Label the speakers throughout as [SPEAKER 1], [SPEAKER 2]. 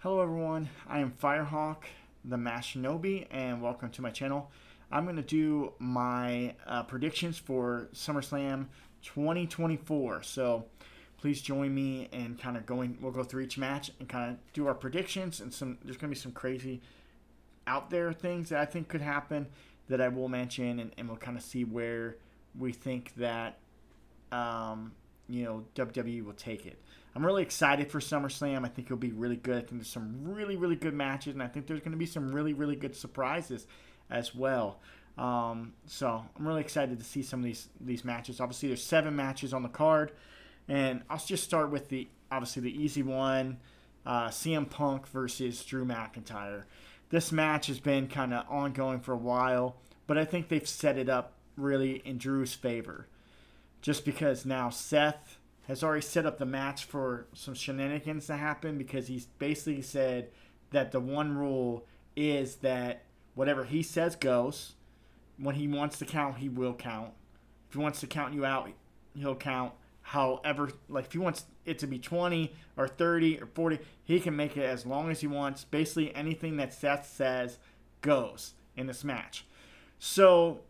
[SPEAKER 1] Hello everyone, I am Firehawk, the Mashinobi, and welcome to my channel. I'm going to do my predictions for SummerSlam 2024. So please join me in kind of we'll go through each match and kind of do our predictions, and there's going to be some crazy out there things that I think could happen that I will mention, and we'll kind of see where we think that WWE will take it. I'm really excited for SummerSlam. I think it'll be really good. I think there's some really, really good matches, and I think there's going to be some really, really good surprises as well. So I'm really excited to see some of these matches. Obviously, there's 7 matches on the card, and I'll just start with the easy one, CM Punk versus Drew McIntyre. This match has been kind of ongoing for a while, but I think they've set it up really in Drew's favor. Just because now Seth has already set up the match for some shenanigans to happen, because he's basically said that the one rule is that whatever he says goes. When he wants to count, he will count. If he wants to count you out, he'll count. However, like if he wants it to be 20 or 30 or 40, he can make it as long as he wants. Basically, anything that Seth says goes in this match. So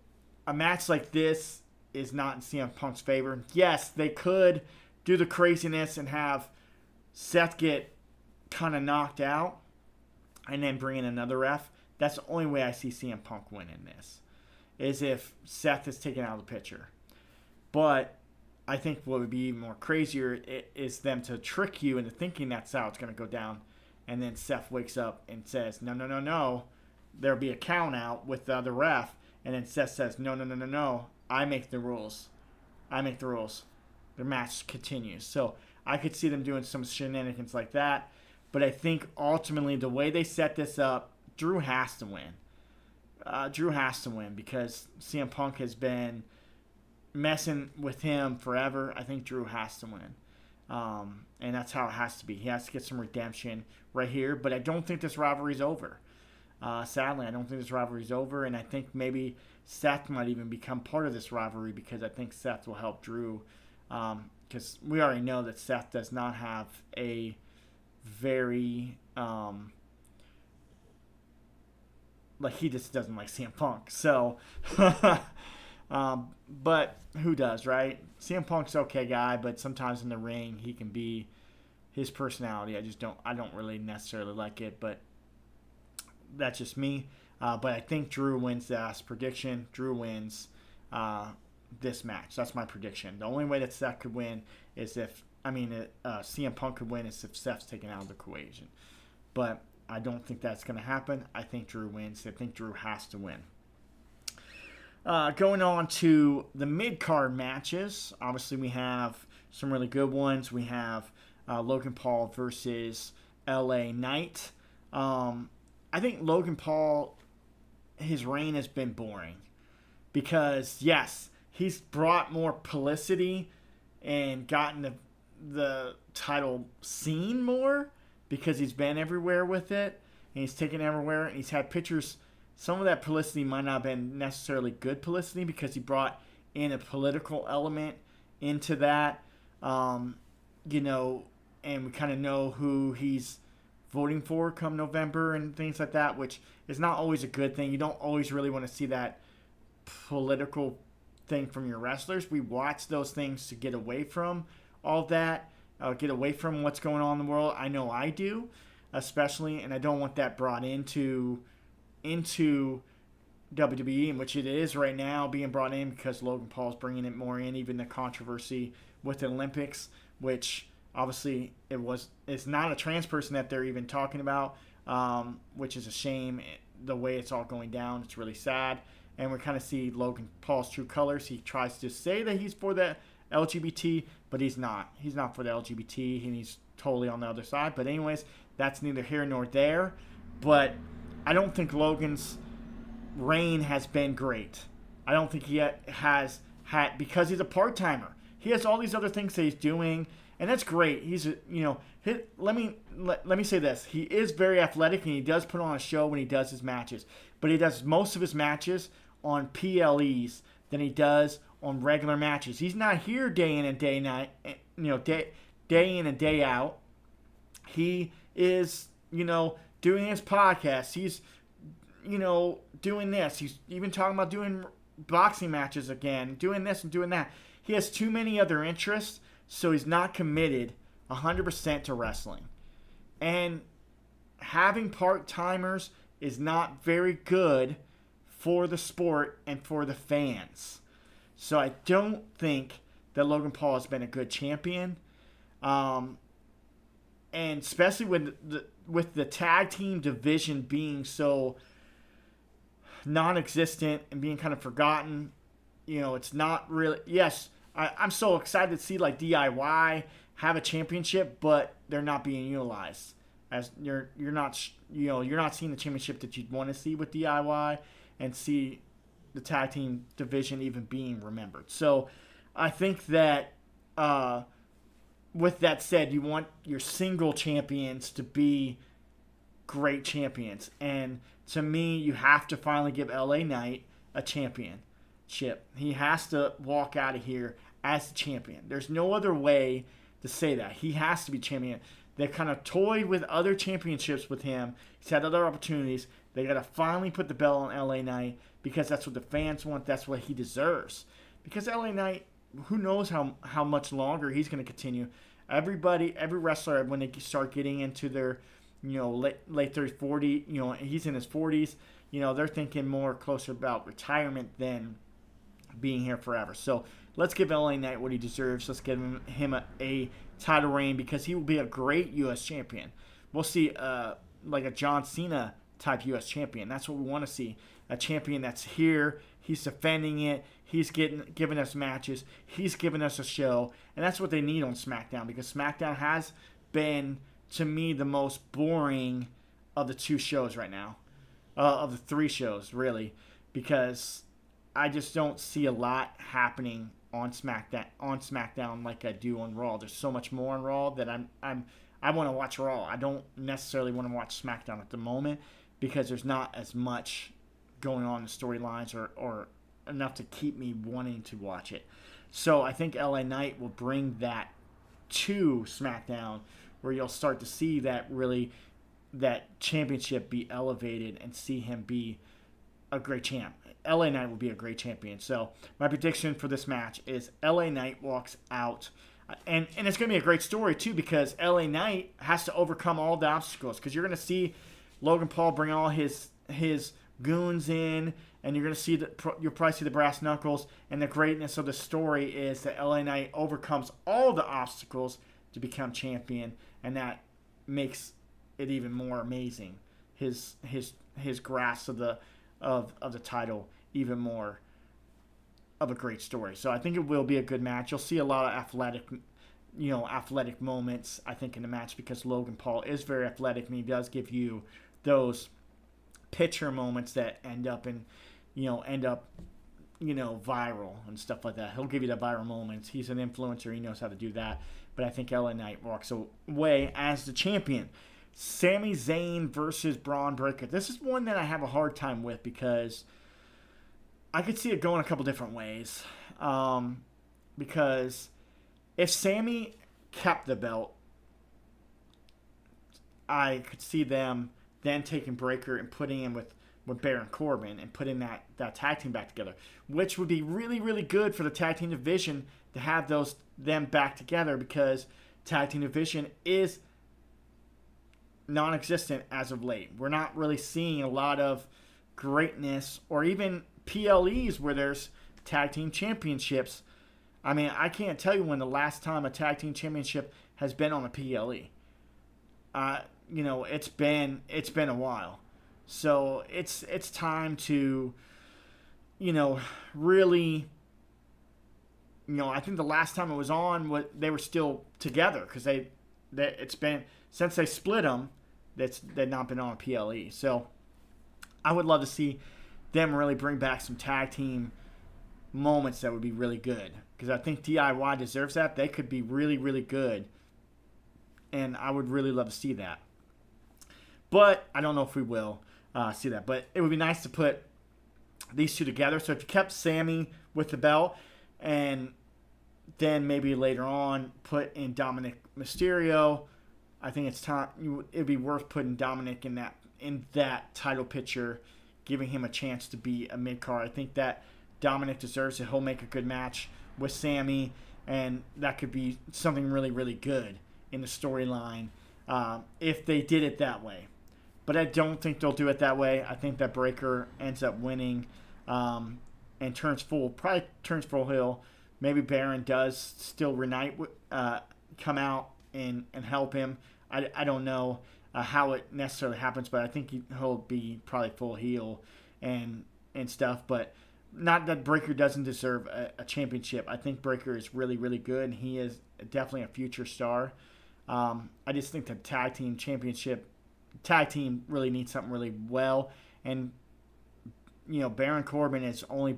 [SPEAKER 1] a match like this is not in CM Punk's favor. Yes, they could do the craziness and have Seth get kind of knocked out and then bring in another ref. That's the only way I see CM Punk winning this, is if Seth is taken out of the picture. But I think what would be even more crazier is them to trick you into thinking that's how it's going to go down, and then Seth wakes up and says, no, there'll be a count out with the other ref, and then Seth says, no, I make the rules. The match continues. So I could see them doing some shenanigans like that. But I think ultimately the way they set this up, Drew has to win. Drew has to win because CM Punk has been messing with him forever. I think Drew has to win. And that's how it has to be. He has to get some redemption right here. But I don't think this rivalry's over. Sadly, I don't think this rivalry's over. And I think maybe Seth might even become part of this rivalry, because I think Seth will help Drew. Because we already know that Seth does not have a very he just doesn't like CM Punk. So, but who does, right? CM Punk's okay guy, but sometimes in the ring he can be his personality. I don't really necessarily like it, but that's just me. But I think Drew wins this prediction. Drew wins this match. That's my prediction. The only way that Seth could win is CM Punk could win is if Seth's taken out of the equation. But I don't think that's going to happen. I think Drew wins. I think Drew has to win. Going on to the mid-card matches. Obviously, we have some really good ones. We have Logan Paul versus LA Knight. I think Logan Paul, his reign has been boring. Because, yes, he's brought more publicity and gotten the title seen more, because he's been everywhere with it, and he's taken everywhere, and he's had pictures. Some of that publicity might not have been necessarily good publicity, because he brought in a political element into that, and we kind of know who he's voting for come November and things like that, which is not always a good thing. You don't always really want to see that political thing from your wrestlers. We watch those things to get away from all that, get away from what's going on in the world. I know I do, especially, and I don't want that brought into WWE, in which it is right now being brought in, because Logan Paul's bringing it more in. Even the controversy with the Olympics, which obviously it's not a trans person that they're even talking about, which is a shame. The way it's all going down, it's really sad. And we kind of see Logan Paul's true colors. He tries to say that he's for the LGBT, but he's not. He's not for the LGBT, and he's totally on the other side. But anyways, that's neither here nor there. But I don't think Logan's reign has been great. I don't think he has had, because he's a part-timer. He has all these other things that he's doing, and that's great. Let me say this. He is very athletic, and he does put on a show when he does his matches. But he does most of his matches on PLEs than he does on regular matches. He's not here day in and day in and day out. He is doing his podcast. He's, doing this. He's even talking about doing boxing matches again, doing this and doing that. He has too many other interests, so he's not committed 100% to wrestling. And having part-timers is not very good for the sport and for the fans. So I don't think that Logan Paul has been a good champion. And especially with the tag team division being so non-existent and being kind of forgotten, it's not really. Yes, I'm so excited to see like DIY have a championship, but they're not being utilized. As you're not seeing the championship that you'd want to see with DIY and see the tag team division even being remembered. So I think that with that said, you want your single champions to be great champions. And to me, you have to finally give LA Knight a championship. He has to walk out of here as a champion. There's no other way to say that. He has to be champion. They kind of toyed with other championships with him. He's had other opportunities. They got to finally put the belt on LA Knight because that's what the fans want. That's what he deserves. Because LA Knight, who knows how much longer he's going to continue. Every wrestler, when they start getting into their, late 30s, 40, he's in his 40s, they're thinking more closer about retirement than being here forever. So let's give LA Knight what he deserves. Let's give him a title reign because he will be a great U.S. champion. We'll see like a John Cena type U.S. champion. That's what we want to see. A champion that's here. He's defending it. He's giving us matches. He's giving us a show. And that's what they need on SmackDown because SmackDown has been, to me, the most boring of the two shows right now. Of the three shows, really. Because I just don't see a lot happening on SmackDown like I do on Raw. There's so much more on Raw that I want to watch Raw. I don't necessarily want to watch SmackDown at the moment because there's not as much going on in the storylines or enough to keep me wanting to watch it. So I think LA Knight will bring that to SmackDown where you'll start to see that championship be elevated and see him be a great champ. LA Knight will be a great champion. So my prediction for this match is LA Knight walks out. And it's going to be a great story, too, because LA Knight has to overcome all the obstacles. Because you're going to see Logan Paul bring all his goons in, and you're going to see you'll probably see the brass knuckles. And the greatness of the story is that LA Knight overcomes all the obstacles to become champion, and that makes it even more amazing. His grasp of the title even more of a great story. So I think it will be a good match. You'll see a lot of athletic moments, I think, in the match because Logan Paul is very athletic and he does give you those picture moments that end up viral and stuff like that. He'll give you the viral moments. He's an influencer. He knows how to do that. But I think LA Knight walks away as the champion. Sami Zayn versus Braun Breaker. This is one that I have a hard time with because I could see it going a couple different ways. Because if Sami kept the belt, I could see them then taking Breaker and putting him with Baron Corbin and putting that tag team back together, which would be really, really good for the tag team division to have them back together because tag team division is non-existent as of late. We're not really seeing a lot of greatness or even PLEs where there's tag team championships. I mean, I can't tell you when the last time a tag team championship has been on a PLE. It's been a while. So it's time to, really, I think the last time it was on, they were still together because it's been since they split them. They've not been on a PLE. So I would love to see them really bring back some tag team moments that would be really good. Because I think DIY deserves that. They could be really, really good. And I would really love to see that. But I don't know if we will see that. But it would be nice to put these two together. So if you kept Sami with the belt and then maybe later on put in Dominic Mysterio I think it's time. It'd be worth putting Dominic in that title picture, giving him a chance to be a mid card. I think that Dominic deserves it. He'll make a good match with Sammy, and that could be something really, really good in the storyline if they did it that way. But I don't think they'll do it that way. I think that Breakker ends up winning and probably turns full heel. Maybe Baron does still come out and help him. I don't know how it necessarily happens, but I think he'll be probably full heel and stuff. But not that Breakker doesn't deserve a championship. I think Breakker is really, really good, and he is definitely a future star. I just think the tag team really needs something really well. And, Baron Corbin has only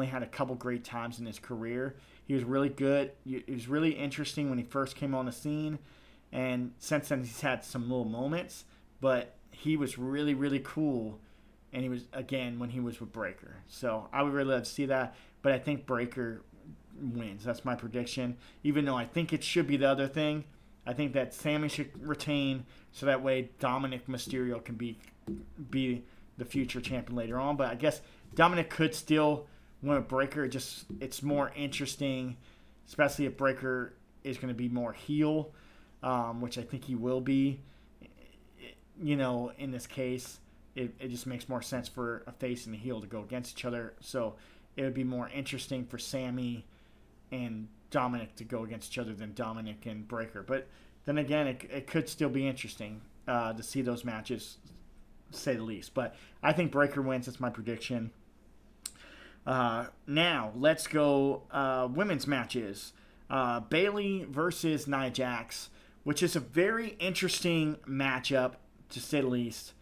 [SPEAKER 1] had a couple great times in his career. He was really good. He was really interesting when he first came on the scene. And since then, he's had some little moments. But he was really, really cool. And he was, again, when he was with Breakker. So I would really love to see that. But I think Breakker wins. That's my prediction. Even though I think it should be the other thing. I think that Sammy should retain so that way Dominic Mysterio can be the future champion later on. But I guess Dominic could still win with Breakker. It's more interesting, especially if Breakker is going to be more heel, which I think he will be. In this case, it just makes more sense for a face and a heel to go against each other. So it would be more interesting for Sammy and Dominic to go against each other than Dominic and Breakker. But then again, it could still be interesting to see those matches, to say the least. But I think Breakker wins. That's my prediction. Now, let's go women's matches. Bayley versus Nia Jax, which is a very interesting matchup, to say the least.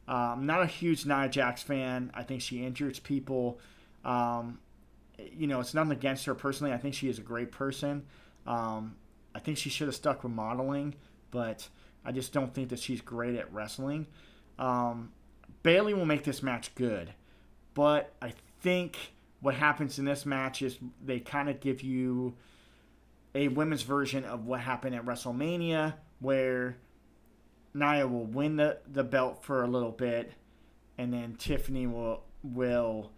[SPEAKER 1] I'm not a huge Nia Jax fan. I think she injures people. It's nothing against her personally. I think she is a great person. I think she should have stuck with modeling, but I just don't think that she's great at wrestling. Bayley will make this match good, but I think what happens in this match is they kind of give you a women's version of what happened at WrestleMania, where Nia will win the belt for a little bit, and then Tiffany will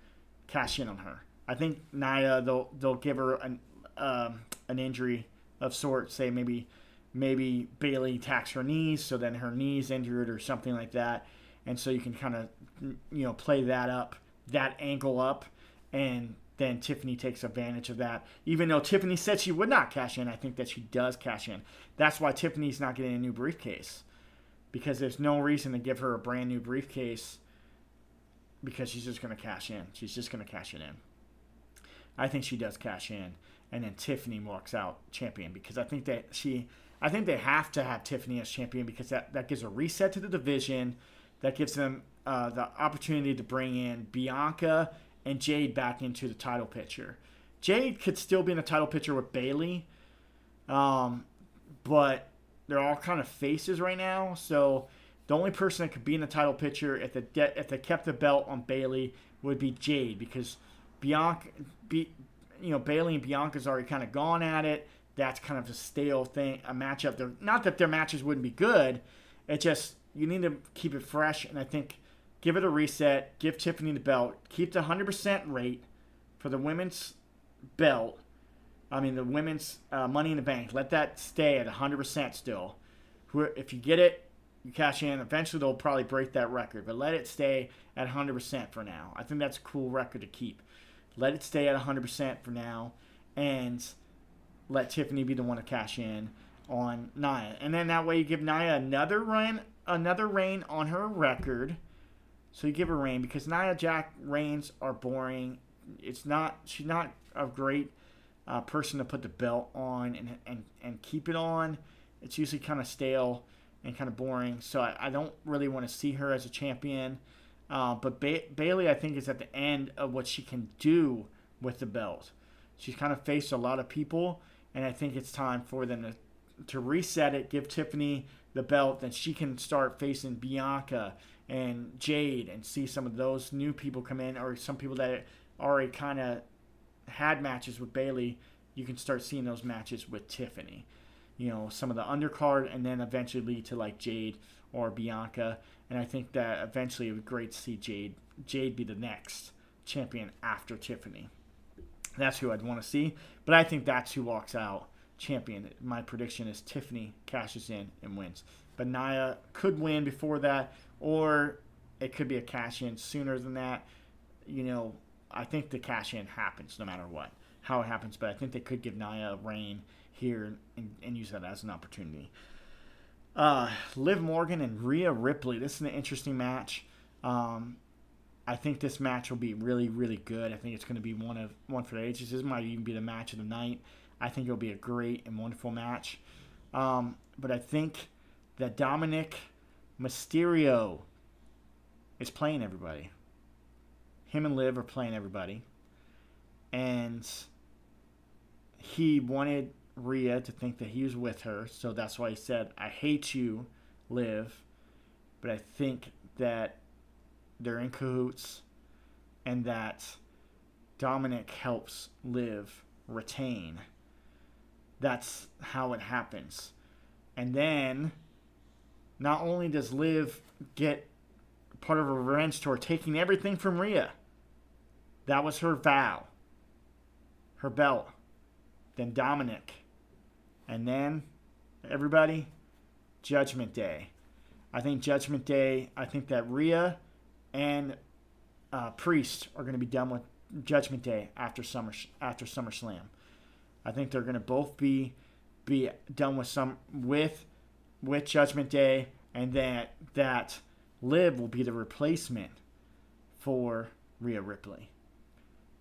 [SPEAKER 1] cash in on her. I think Nia, they'll give her an injury of sorts. Say maybe Bayley attacks her knees, so then her knee's injured or something like that, and so you can kind of play that angle up, and then Tiffany takes advantage of that. Even though Tiffany said she would not cash in, I think that she does cash in. That's why Tiffany's not getting a new briefcase, because there's no reason to give her a brand new briefcase, because she's just going to cash in. She's just going to cash it in. I think she does cash in, and then Tiffany walks out champion, because I think they have to have Tiffany as champion, because that gives a reset to the division. That gives them the opportunity to bring in Bianca and Jade back into the title picture. Jade could still be in the title picture with Bayley, but they're all kind of faces right now. So the only person that could be in the title picture if they kept the belt on Bayley would be Jade, because Bayley and Bianca's already kind of gone at it. That's kind of a stale thing, a matchup. Not that their matches wouldn't be good. It just, you need to keep it fresh, and I think give it a reset, give Tiffany the belt, keep the 100% rate for the women's belt. I mean, the women's Money in the Bank. Let that stay at 100% still. If you get it, you cash in. Eventually, they'll probably break that record, but let it stay at 100% for now. I think that's a cool record to keep. Let it stay at 100% for now, and let Tiffany be the one to cash in on Nia. And then that way you give Nia another reign on her record. So you give her reign, because Nia Jax reigns are boring. She's not a great person to put the belt on and keep it on. It's usually kind of stale and kind of boring. So I don't really want to see her as a champion. But Bayley, I think, is at the end of what she can do with the belt. She's kind of faced a lot of people, and I think it's time for them to reset it, give Tiffany the belt, then she can start facing Bianca and Jade and see some of those new people come in, or some people that already kind of had matches with Bayley. You can start seeing those matches with Tiffany. some of the undercard, and then eventually lead to like Jade or Bianca. And I think that eventually it would be great to see Jade be the next champion after Tiffany. That's who I'd want to see. But I think that's who walks out champion. My prediction is Tiffany cashes in and wins. But Nia could win before that, or it could be a cash in sooner than that. I think the cash in happens no matter what, how it happens. But I think they could give Nia a reign here and use that as an opportunity. Liv Morgan and Rhea Ripley. This is an interesting match. I think this match will be really, really good. I think it's going to be one for the ages. This might even be the match of the night. I think it'll be a great and wonderful match. But I think that Dominic Mysterio is playing everybody. Him and Liv are playing everybody. And he wanted Rhea to think that he was with her. So that's why he said, I hate you, Liv. But I think that they're in cahoots and that Dominic helps Liv retain. That's how it happens. And then not only does Liv get part of a revenge tour taking everything from Rhea. That was her vow. Her belt. Then Dominic. And then everybody, Judgment Day. I think Judgment Day, I think that Rhea and Priest are going to be done with Judgment Day after SummerSlam. I think they're going to both be done with Judgment Day, and that Liv will be the replacement for Rhea Ripley.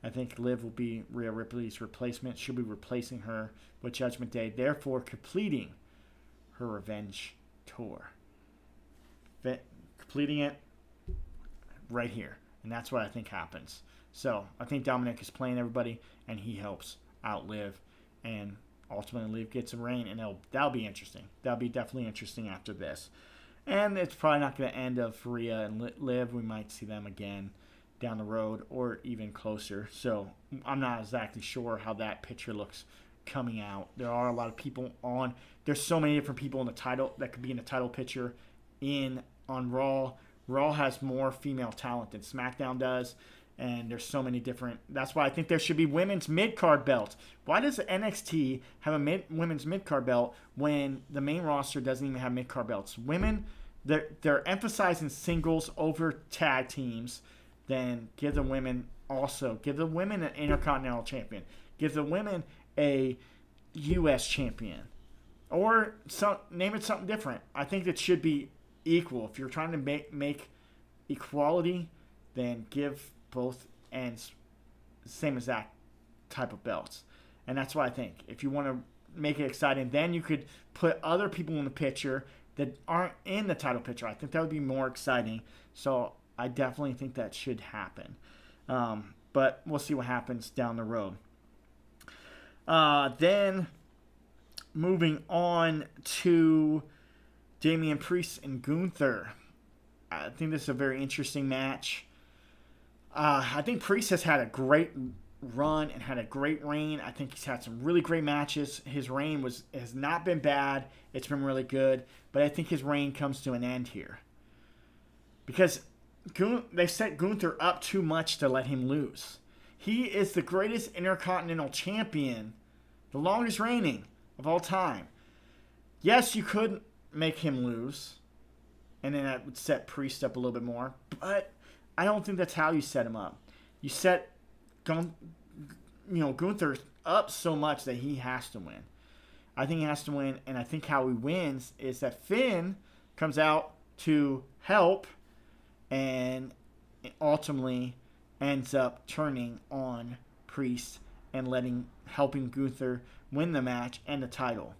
[SPEAKER 1] I think Liv will be Rhea Ripley's replacement. She'll be replacing her with Judgment Day, therefore completing her revenge tour. Completing it right here. And that's what I think happens. So I think Dominic is playing everybody, and he helps out Liv. And ultimately Liv gets a reign, and that'll be interesting. That'll be definitely interesting after this. And it's probably not going to end of Rhea and Liv. We might see them again down the road or even closer. So I'm not exactly sure how that picture looks coming out. There are a lot of people on. There's so many different people in the title that could be in the title picture on Raw. Raw has more female talent than SmackDown does. And there's so many different. That's why I think there should be women's mid-card belts. Why does NXT have a women's mid-card belt when the main roster doesn't even have mid-card belts? Women, they're emphasizing singles over tag teams. Then give the women an Intercontinental Champion. Give the women a U.S. Champion. Or name it something different. I think it should be equal. If you're trying to make equality, then give both ends same exact type of belts. And that's what I think. If you want to make it exciting, then you could put other people in the picture that aren't in the title picture. I think that would be more exciting. So I definitely think that should happen. But we'll see what happens down the road. Then moving on to Damian Priest and Gunther. I think this is a very interesting match. I think Priest has had a great run and had a great reign. I think he's had some really great matches. His reign has not been bad. It's been really good. But I think his reign comes to an end here. Because they set Gunther up too much to let him lose. He is the greatest Intercontinental Champion, the longest reigning of all time. Yes, you could make him lose, and then that would set Priest up a little bit more. But I don't think that's how you set him up. You set Gunther up so much that he has to win. I think he has to win, and I think how he wins is that Finn comes out to help and ultimately ends up turning on Priest and helping Gunther win the match and the title.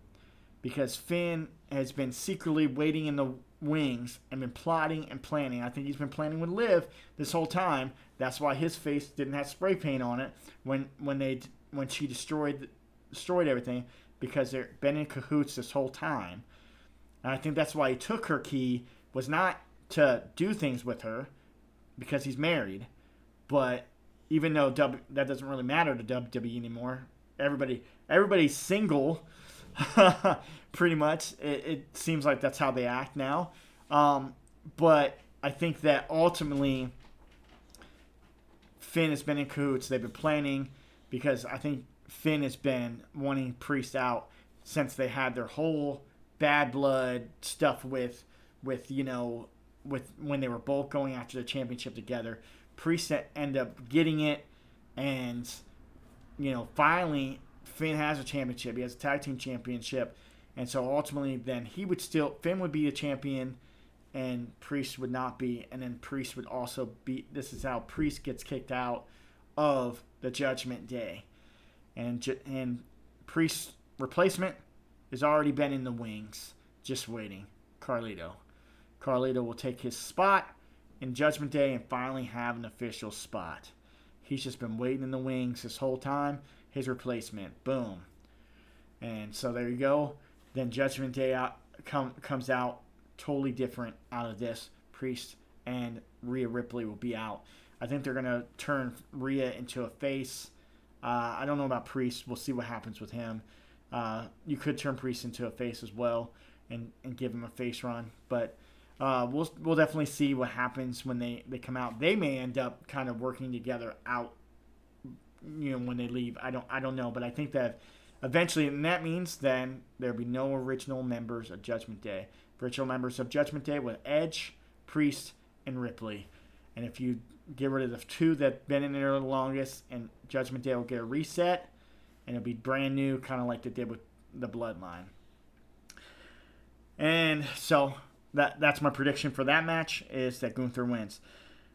[SPEAKER 1] Because Finn has been secretly waiting in the wings and been plotting and planning. I think he's been planning with Liv this whole time. That's why his face didn't have spray paint on it when she destroyed everything, because they've been in cahoots this whole time. And I think that's why he took her key, was not to do things with her because he's married, but even though that doesn't really matter to WWE anymore, everybody's single. Pretty much. It seems like that's how they act now. But I think that ultimately Finn has been in cahoots. They've been planning because I think Finn has been wanting Priest out since they had their whole bad blood stuff with with when they were both going after the championship together. Priest ended up getting it, and finally Finn has a championship. He has a tag team championship, and so ultimately then Finn would be the champion, and Priest would not be, and then Priest would also be. This is how Priest gets kicked out of the Judgment Day, and Priest's replacement has already been in the wings, just waiting. Carlito. Carlito will take his spot in Judgment Day and finally have an official spot. He's just been waiting in the wings this whole time. His replacement, boom. And so there you go. Then Judgment Day comes out totally different out of this. Priest and Rhea Ripley will be out. I think they're going to turn Rhea into a face. I don't know about Priest. We'll see what happens with him. You could turn Priest into a face as well and give him a face run. But we'll definitely see what happens when they come out. They may end up kind of working together out, when they leave. I don't know. But I think that eventually, and that means then there'll be no original members of Judgment Day. Original members of Judgment Day with Edge, Priest, and Ripley. And if you get rid of the two that have been in there the longest, and Judgment Day will get a reset, and it'll be brand new, kind of like they did with the Bloodline. And so that's my prediction for that match, is that Gunther wins.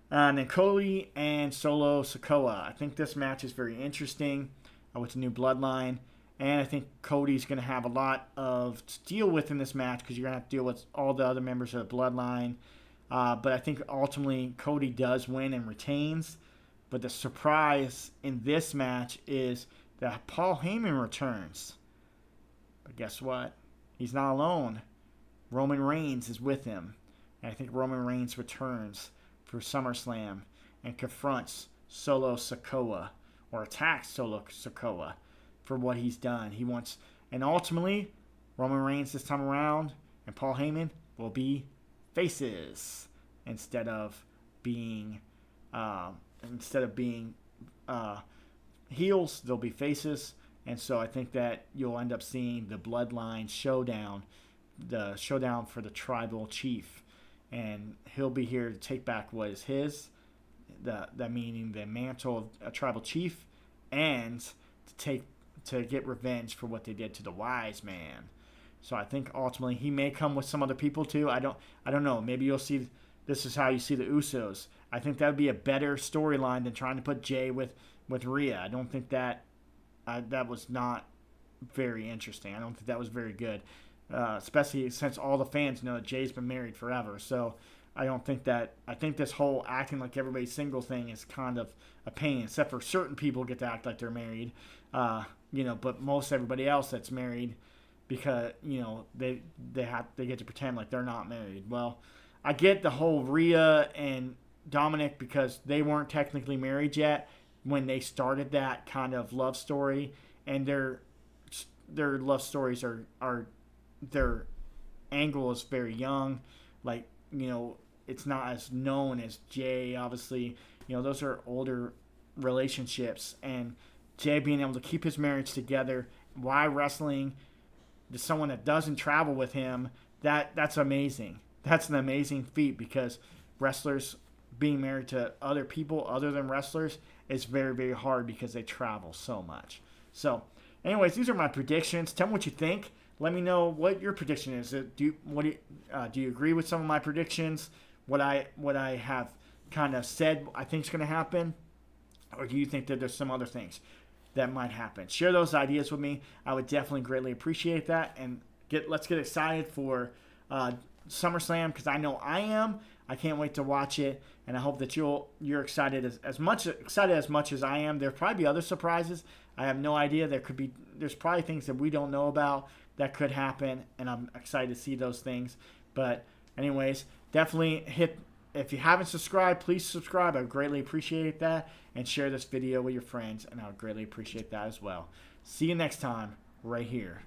[SPEAKER 1] And then Cody and Solo Sikoa. I think this match is very interesting with the new Bloodline. And I think Cody's going to have a lot to deal with in this match because you're going to have to deal with all the other members of the Bloodline. But I think ultimately Cody does win and retains. But the surprise in this match is that Paul Heyman returns. But guess what? He's not alone. Roman Reigns is with him. And I think Roman Reigns returns for SummerSlam and confronts Solo Sikoa, or attacks Solo Sikoa for what he's done. And ultimately, Roman Reigns this time around and Paul Heyman will be faces instead of being heels. They'll be faces, and so I think that you'll end up seeing the Bloodline showdown, the showdown for the Tribal Chief, and he'll be here to take back what is his, that meaning the mantle of a Tribal Chief, and to get revenge for what they did to the Wise Man. So I think ultimately he may come with some other people too. I don't know. Maybe you'll see. This is how you see the Usos. I think that would be a better storyline than trying to put Jay with Rhea. I don't think that was not very interesting. I don't think that was very good, especially since all the fans know that Jay's been married forever. So I think this whole acting like everybody's single thing is kind of a pain, except for certain people get to act like they're married. But most everybody else that's married, because they get to pretend like they're not married. Well, I get the whole Rhea and Dominic because they weren't technically married yet when they started that kind of love story, and their love stories are their angle is very young, like it's not as known as Jay. Obviously, those are older relationships, and Jay being able to keep his marriage together while wrestling to someone that doesn't travel with him, that's amazing. That's an amazing feat, because wrestlers being married to other people other than wrestlers is very, very hard because they travel so much. So, anyways, these are my predictions. Tell me what you think. Let me know what your prediction is. Do you agree with some of my predictions? What I have kind of said I think is going to happen, or do you think that there's some other things that might happen? Share those ideas with me. I would definitely greatly appreciate that. And let's get excited for SummerSlam, because I know I am. I can't wait to watch it, and I hope that you're excited as much as I am. There'll probably be other surprises. I have no idea. There's probably things that we don't know about that could happen, and I'm excited to see those things. But anyways, definitely if you haven't subscribed, please subscribe. I would greatly appreciate that, and share this video with your friends, and I would greatly appreciate that as well. See you next time right here